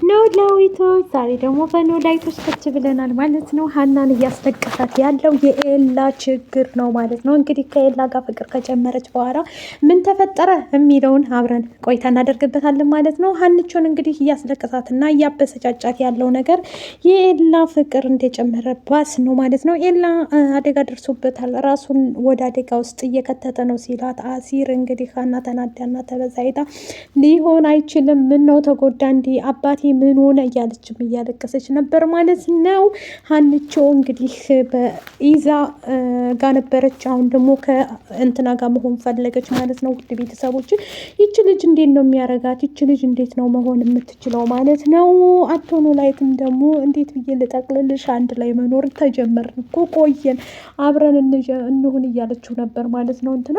ኖላዊቶች ዛሬ ደግሞ በኖላዊቶች ከች ብለናል ማለት ነው። ሀናን እያስለቀሳት ያለው የኤላ ችግር ነው ማለት ነው። እንግዲህ ከኤላ ጋር ፍቅር ከጨመረች በኋላ ምን ተፈጠረ የሚለውን አብረን ቆይታ እናደርግበታለን ማለት ነው። ሀንቾን እንግዲህ እያስለቀሳትና እያበሰጫጫት ያለው ነገር የኤላ ፍቅር እንደጨመረባት ነው ማለት ነው። ኤላ አደጋ ደርሶበታል፣ ራሱን ወደ አደጋ ውስጥ እየከተተ ነው ሲላት አሲር እንግዲህ ሀና ተናዳና ተበሳይታ ሊሆን አይችልም፣ ምን ነው ተጎዳ እንዲ አባቴ ምን ሆነ እያለችም እያለቀሰች ነበር ማለት ነው። ሀንቾ እንግዲህ በኢዛ ጋር ነበረች፣ አሁን ደግሞ ከእንትና ጋር መሆን ፈለገች ማለት ነው። ውድ ቤተሰቦች ይች ልጅ እንዴት ነው የሚያረጋት? ይች ልጅ እንዴት ነው መሆን የምትችለው ማለት ነው? አቶ ኖላዊትም ደግሞ እንዴት ብዬ ልጠቅልልሽ፣ አንድ ላይ መኖር ተጀመርን እኮ ቆየን፣ አብረን እንሁን እያለችው ነበር ማለት ነው እንትና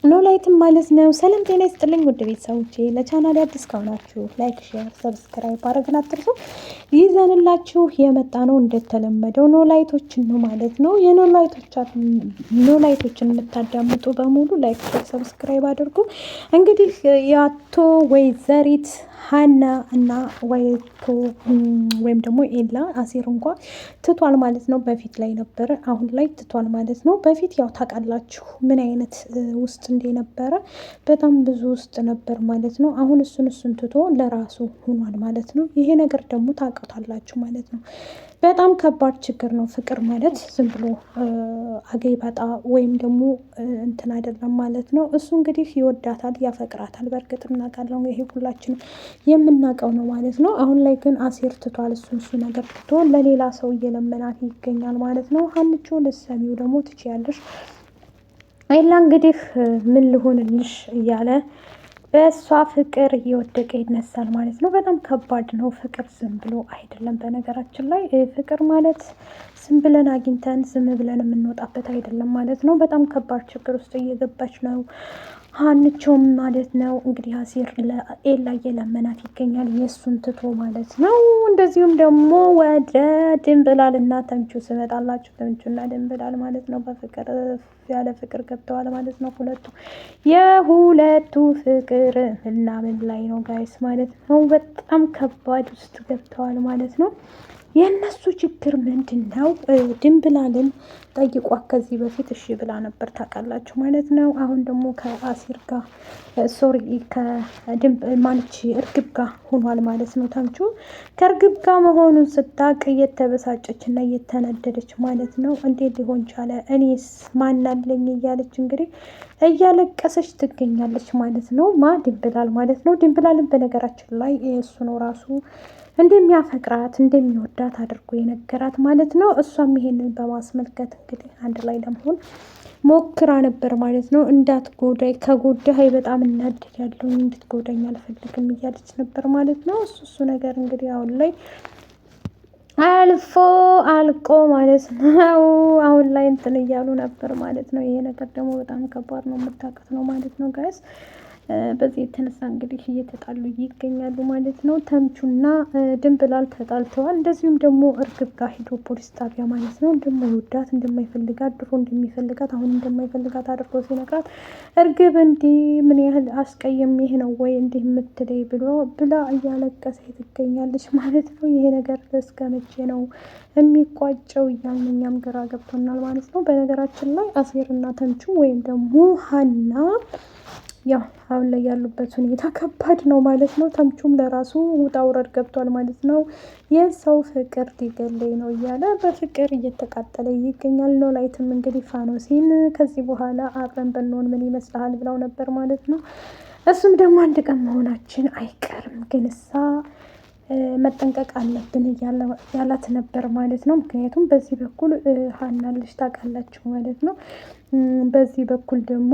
ኖላዊትም ማለት ነው። ሰላም ጤና ይስጥልኝ ውድ ቤተሰቦቼ፣ ለቻናል አዲስ ከሆናችሁ ላይክ፣ ሼር፣ ሰብስክራይብ ማድረግን አትርሱ። ይዘንላችሁ የመጣ ነው እንደተለመደው ኖላዊቶችን ነው ማለት ነው። ኖላዊቶችን የምታዳምጡ በሙሉ ላይክ፣ ሼር፣ ሰብስክራይብ አድርጉ። እንግዲህ የአቶ ወይዘሪት ሀና እና ወይም ደግሞ ኤላ አሲር እንኳ ትቷል ማለት ነው። በፊት ላይ ነበረ፣ አሁን ላይ ትቷል ማለት ነው። በፊት ያው ታውቃላችሁ ምን አይነት ውስጥ እንደነበረ፣ በጣም ብዙ ውስጥ ነበር ማለት ነው። አሁን እሱን ትቶ ለራሱ ሆኗል ማለት ነው። ይሄ ነገር ደግሞ ታውቁታላችሁ ማለት ነው። በጣም ከባድ ችግር ነው። ፍቅር ማለት ዝም ብሎ አገይ ባጣ ወይም ደግሞ እንትን አይደለም ማለት ነው። እሱ እንግዲህ ይወዳታል፣ ያፈቅራታል። በእርግጥ እናውቃለን፣ ይሄ ሁላችን የምናውቀው ነው ማለት ነው። አሁን ላይ ግን አሲር ትቷል። እሱ ነገር ትቶ ለሌላ ሰው እየለመናት ይገኛል ማለት ነው። ሀንቾ ልትሰሚው ደግሞ ትችያለሽ። ኤላ እንግዲህ ምን ልሆንልሽ እያለ በእሷ ፍቅር እየወደቀ ይነሳል ማለት ነው። በጣም ከባድ ነው ፍቅር፣ ዝም ብሎ አይደለም። በነገራችን ላይ ፍቅር ማለት ዝም ብለን አግኝተን ዝም ብለን የምንወጣበት አይደለም ማለት ነው። በጣም ከባድ ችግር ውስጥ እየገባች ነው ሀንቾም ማለት ነው። እንግዲህ አሲር ለኤላ እየለመናት ይገኛል የእሱን ትቶ ማለት ነው። እንደዚሁም ደግሞ ወደ ድንብላል እና ተምቹ ስመጣላችሁ፣ ተምቹና ድንብላል ማለት ነው በፍቅር ያለ ፍቅር ገብተዋል ማለት ነው። የሁለቱ ፍቅር ምናምን ላይ ነው ጋይስ ማለት ነው። በጣም ከባድ ውስጥ ገብተዋል ማለት ነው። የእነሱ ችግር ምንድን ነው? ድንብላልን ጠይቋት ከዚህ በፊት እሺ ብላ ነበር ታውቃላችሁ ማለት ነው። አሁን ደግሞ ከአሲር ጋር ማንቺ እርግብ ጋር ሆኗል ማለት ነው። ተምቹ ከእርግብ ጋር መሆኑን ስታቅ እየተበሳጨች እና እየተነደደች ማለት ነው። እንዴት ሊሆን ቻለ? እኔስ ማናለኝ እያለች እንግዲህ እያለቀሰች ትገኛለች ማለት ነው። ድንብላል ማለት ነው። ድንብላልን በነገራችን ላይ እሱ ነው ራሱ እንደሚያፈቅራት እንደሚወዳት አድርጎ የነገራት ማለት ነው። እሷም ይሄንን በማስመልከት እንግዲህ አንድ ላይ ለመሆን ሞክራ ነበር ማለት ነው። እንዳትጎዳኝ፣ ከጎዳይ በጣም እናድዳለሁ፣ እንድትጎዳኝ አልፈልግም እያለች ነበር ማለት ነው። እሱ ነገር እንግዲህ አሁን ላይ አልቆ ማለት ነው። አሁን ላይ እንትን እያሉ ነበር ማለት ነው። ይሄ ነገር ደግሞ በጣም ከባድ ነው፣ የምታውቁት ነው ማለት ነው ጋይስ። በዚህ የተነሳ እንግዲህ እየተጣሉ ይገኛሉ ማለት ነው። ተምቹና ድንብላል ተጣልተዋል። እንደዚሁም ደግሞ እርግብ ጋር ሄዶ ፖሊስ ጣቢያ ማለት ነው እንደማይወዳት እንደማይፈልጋት፣ ድሮ እንደሚፈልጋት አሁን እንደማይፈልጋት አድርጎ ሲነግራት እርግብ እንዲህ ምን ያህል አስቀየሜህ ነው ወይ እንዲህ የምትለይ ብላ እያለቀሰ ትገኛለች ማለት ነው። ይሄ ነገር እስከ መቼ ነው የሚቋጨው እያልን እኛም ግራ ገብቶናል ማለት ነው። በነገራችን ላይ አሲርና ተምቹ ወይም ደግሞ ሀና ያው አሁን ላይ ያሉበት ሁኔታ ከባድ ነው ማለት ነው። ተምቹም ለራሱ ውጣ ውረድ ገብቷል ማለት ነው። የሰው ፍቅር ሊገለኝ ነው እያለ በፍቅር እየተቃጠለ ይገኛል። ኖላዊትም እንግዲህ ፋኖሲን ከዚህ በኋላ አብረን ብንሆን ምን ይመስልሃል ብለው ነበር ማለት ነው። እሱም ደግሞ አንድ ቀን መሆናችን አይቀርም ግን መጠንቀቅ አለብን ያላት ነበር ማለት ነው። ምክንያቱም በዚህ በኩል ሀና ልጅ ታውቃላችሁ ማለት ነው። በዚህ በኩል ደግሞ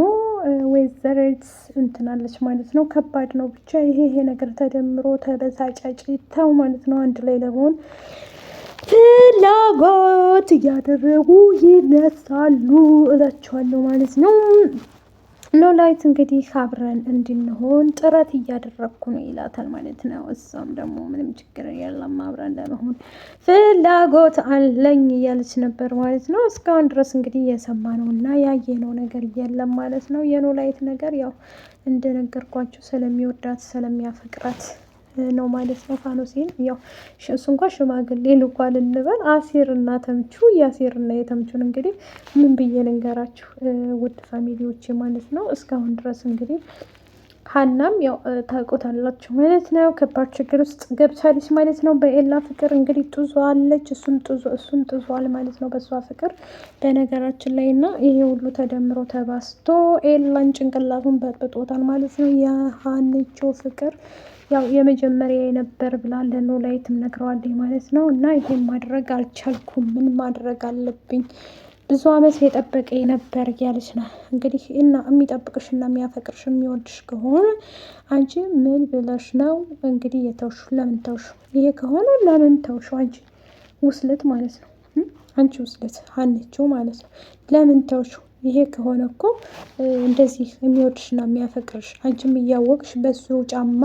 ወይዘሪት እንትናለች ማለት ነው። ከባድ ነው ብቻ ይሄ ነገር ተደምሮ ተበሳጫጭተው ማለት ነው አንድ ላይ ለመሆን ፍላጎት እያደረጉ ይነሳሉ እላቸዋለሁ ማለት ነው። ኖላዊት እንግዲህ አብረን እንድንሆን ጥረት እያደረግኩ ነው ይላታል ማለት ነው። እሷም ደግሞ ምንም ችግር የለም አብረን ለመሆን ፍላጎት አለኝ እያለች ነበር ማለት ነው። እስካሁን ድረስ እንግዲህ የሰማነው እና ያየነው ነገር የለም ማለት ነው። የኖላዊት ነገር ያው እንደነገርኳችሁ ስለሚወዳት ስለሚያፈቅራት ነው ማለት ነው ፋኖሴን። ያው እሱ እንኳን ሽማግሌ ልኳል እንበል። አሴርና ተምቹ የአሴርና የተምቹን እንግዲህ ምን ብዬ ልንገራችሁ ውድ ፋሚሊዎቼ ማለት ነው። እስካሁን ድረስ እንግዲህ ሀናም ያው ታውቁታላችሁ ማለት ነው። ከባድ ችግር ውስጥ ገብቻለች ማለት ነው። በኤላ ፍቅር እንግዲህ ጥዟለች፣ እሱም ጥዟል ማለት ነው በሷ ፍቅር በነገራችን ላይ እና ይሄ ሁሉ ተደምሮ ተባስቶ ኤላን ጭንቅላቱን በጥብጦታል ማለት ነው። የሀንቾ ፍቅር ያው የመጀመሪያ የነበር ብላ ለኖላዊትም ነግረዋለች ማለት ነው። እና ይሄን ማድረግ አልቻልኩም፣ ምን ማድረግ አለብኝ ብዙ አመት የጠበቀኝ ነበር እያለች ነው እንግዲህ። እና የሚጠብቅሽ እና የሚያፈቅርሽ የሚወድሽ ከሆነ አንቺ ምን ብለሽ ነው እንግዲህ የተውሹ? ለምን ተውሹ? ይሄ ከሆነ ለምን ተውሹ? አንቺ ውስልት ማለት ነው። አንቺ ውስልት ሀንቾ ማለት ነው። ለምን ተውሹ? ይሄ ከሆነ እኮ እንደዚህ የሚወድሽና የሚያፈቅርሽ አንቺም እያወቅሽ በሱ ጫማ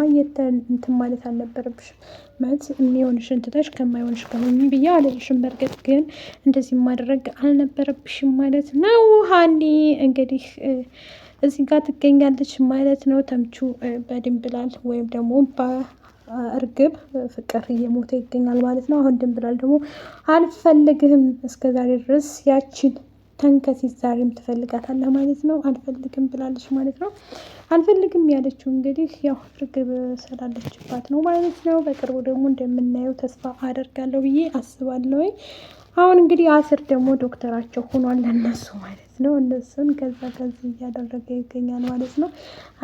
እንትን ማለት አልነበረብሽም። ማለት የሚሆንሽን ትተሽ ከማይሆንሽ ከሆኝ ብዬ አልልሽም። በእርግጥ ግን እንደዚህ ማድረግ አልነበረብሽም ማለት ነው። ሀኒ እንግዲህ እዚህ ጋር ትገኛለች ማለት ነው። ተምቹ በድንብላል ወይም ደግሞ በእርግብ ፍቅር እየሞተ ይገኛል ማለት ነው። አሁን ድንብላል ደግሞ አልፈልግህም እስከዛሬ ድረስ ያችን ተንከሲስ ዛሬም ትፈልጋታለህ ማለት ነው። አልፈልግም ብላለች ማለት ነው። አልፈልግም ያለችው እንግዲህ ያው እርግብ ስላለችባት ነው ማለት ነው። በቅርቡ ደግሞ እንደምናየው ተስፋ አደርጋለሁ ብዬ አስባለሁ። አሁን እንግዲህ አስር ደግሞ ዶክተራቸው ሆኗል ለነሱ ማለት ነው። እነሱን ከዚህ እያደረገ ይገኛል ማለት ነው።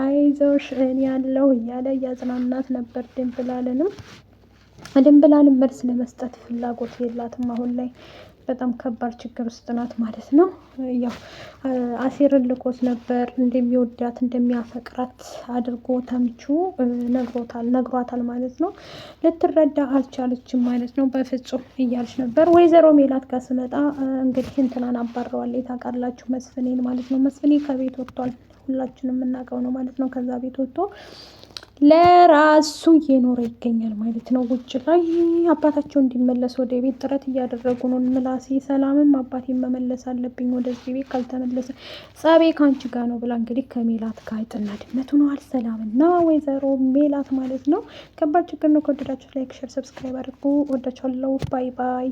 አይዞሽ እኔ ያለው እያለ እያጽናናት ነበር። ድንብላልም መልስ ለመስጠት ፍላጎት የላትም አሁን ላይ በጣም ከባድ ችግር ውስጥ ናት ማለት ነው። ያው አሴርን ልኮት ነበር እንደሚወዳት እንደሚያፈቅራት አድርጎ ተምቹ ነግሯታል ማለት ነው። ልትረዳ አልቻለችም ማለት ነው። በፍጹም እያለች ነበር። ወይዘሮ ሜላት ጋር ስመጣ እንግዲህ እንትናን አባረዋለች ታውቃላችሁ፣ መስፍኔን ማለት ነው። መስፍኔ ከቤት ወጥቷል፣ ሁላችንም የምናውቀው ነው ማለት ነው። ከዛ ቤት ወጥቶ ለራሱ እየኖረ ይገኛል ማለት ነው። ውጭ ላይ አባታቸው እንዲመለስ ወደ ቤት ጥረት እያደረጉ ነው። ምላሴ ሰላምም አባቴን መመለስ አለብኝ ወደዚህ ቤት ካልተመለሰ ጸቤ ከአንቺ ጋር ነው ብላ እንግዲህ ከሜላት ጋር አይጥና ድመት ሆነዋል። ሰላም እና ወይዘሮ ሜላት ማለት ነው። ከባድ ችግር ነው። ከወደዳችሁ ላይክ፣ ሸር፣ ሰብስክራይብ አድርጉ። ወዳችኋለሁ። ባይ ባይ።